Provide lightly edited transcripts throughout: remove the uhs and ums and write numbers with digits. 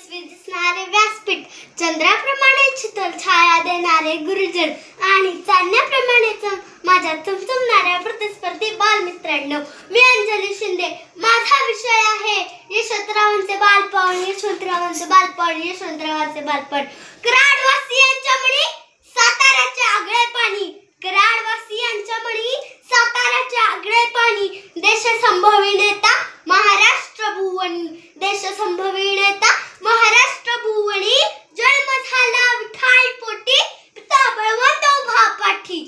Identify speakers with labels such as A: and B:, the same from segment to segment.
A: तेजस्वी दिसणारे व्यासपीठ, चंद्राप्रमाणे शीतल छाया देणारे गुरुजन आणि चांदण्याप्रमाणे माझ्या चमचमणाऱ्या प्रतिस्पर्धी बालमित्रांनो, मी अंजली शिंदे. माझा विषय आहे यशवंतरावांचे बालपण. यशवंतरावांचे बालपण, यशवंतरावांचे बालपण. कराडवासियांच्या मणी साताऱ्याचे आगळे पाणी. कराडवासियांच्या मणी साताऱ्याचे आगळे पाणी. देश संभवी नेता महाराष्ट्र भुवनी. देश संभवी नेता महाराष्ट्र भुवनी. जन्म झाला विठाई पोटी, पिता बळवंत उभा पाठी.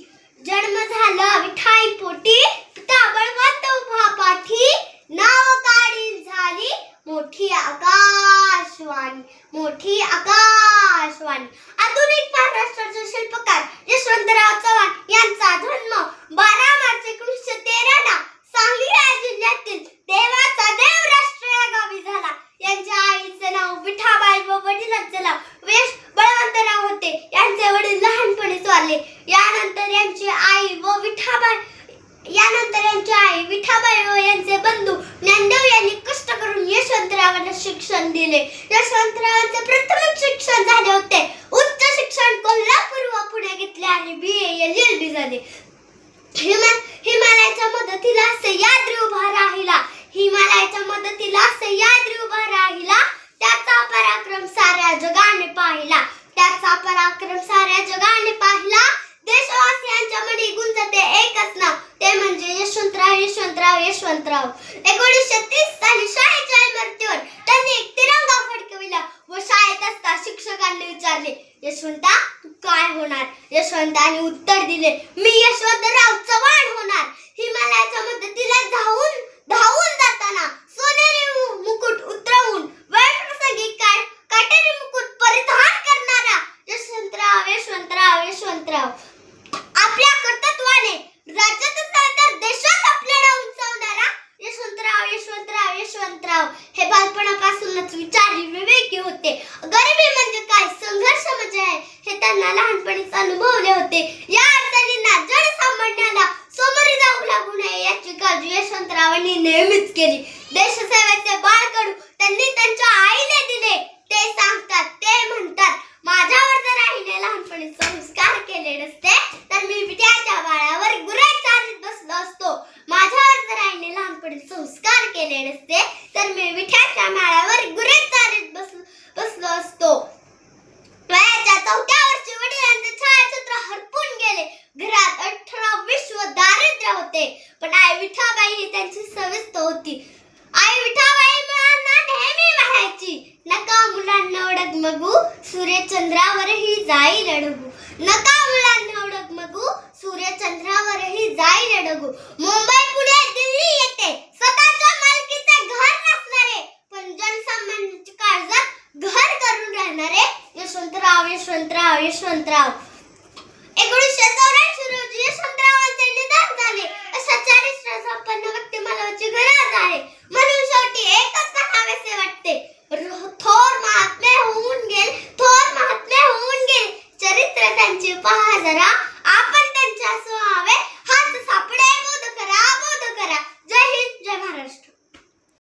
A: जन्म झाला विठाई पोटी, पिता बळवंत उभा पाठी. नाव काढील झाली मोठी आकाशवाणी. मोठी आकाशवाणी. आधुनिक महाराष्ट्राचे शिल्पकार यशवंतराव चव्हाण यांचा जन्म 12 मार्च 1913 ला सांगली जिल्ह्यातील देवाचा देव राष्ट्र या गावी झाला. यांच्या आईचे नाव विठाबाई व वडिलांचे नाव बळवंतराव होते. यांचे वडील लहानपणीच वारले. यानंतर यांची आई विठाबाई व यांचे बंधू ज्ञानदेव यांनी कष्ट करून यशवंतरावांना शिक्षण दिले. यशवंतरावांचे प्राथमिक शिक्षण झाले होते. उच्च शिक्षण कोल्हापूर व पुणे घेतले आणि BA LLB झाले. हिमालयाच्या मदतीला सह्याद्री उभा राहिला. हिमालयाच्या मदतीला सह्याद्री उभा राहिला. त्याचा पराक्रम साऱ्या जगाने पाहिला. त्याचा पराक्रम साऱ्या जगाने पाहिला. देशवासियांच्या मनी गुंजते एकच नाव, ते म्हणजे यशवंतराव. यशवंतराव यशवंतराव 1930 साली शाळेच्या इमारतीवर त्यांनी एक तिरंगा फडकविला व शाळेत असता शिक्षकांनी विचारले, यशवंता तू काय होणार? यशवंताने उत्तर दिले, मी यशवंतराव चव्हाण होणार. हिमालयाच्या मदतीला धावून जाताना सोनेरी मुकुट उतरवून वेळप्रसंगी काटेरी मुकुट परिधान करणारा यशवंतराव. यशवंतराव यशवंतराव आपल्या कर्तृत्वाने राज्यात तर देशात आपले नाव उंचावणारा यशवंतराव. यशवंतराव यशवंतराव हे बालपणापासूनच विचारी विवेकी होते. गरिबी म्हणजे काय, संघर्ष म्हणजे हे त्यांना लहानपणीच अनुभवले होते. या अडचणींना जनसामान्याला सामोरे जाऊ लागू नये याची काळजी यशवंतरावांनी नेहमीच केली. देशसेवेचे बाळकडू त्यांनी त्यांच्या आईने दिले. ते सांगतात, ते म्हणतात, माझ्यावर जर आईने लहानपणी संस्कार केले नसते तर मी विट्याच्या बाळावर गुरे चारीत बसलो असतो. माझ्यावर जर आईने लहानपणी संस्कार केले नसते तर मी विट्याच्या माळावर गुरे चारीत बसलो असतो. वयाच्या 4व्या वर्षी वडिलांचे छायाचित्र हरपून गेले. घरात 18-20 दारिद्र्य होते. पण आई विठाबाई ही त्यांची सविस्त होती. आई विठाबाई मुलांना नेहमी म्हणायची, नका मुलांना डगमगू, सूर्यचंद्रावरही जाईल अडगू. नका मुलांना डगमगू, सूर्यचंद्रावरही जाईल अडगू. मुंबई, पुणे, दिल्ली येथे स्वतःच्या मालकीचे घर नसणारे पण जनसामान्यांच्या काळजात घर करून राहणारे यशवंतराव. यशवंतराव यशवंतराव 1984 रोजी यशवंतरावांचे निधन झाले. अशा चारित्र्यसंपन्न व्यक्तिमत्वाची गरज आहे. म्हणून शेवटी एकच म्हणावेसे वाटते, थोर महात्मे होऊन गेले. चरित्र त्यांचे पहा जरा.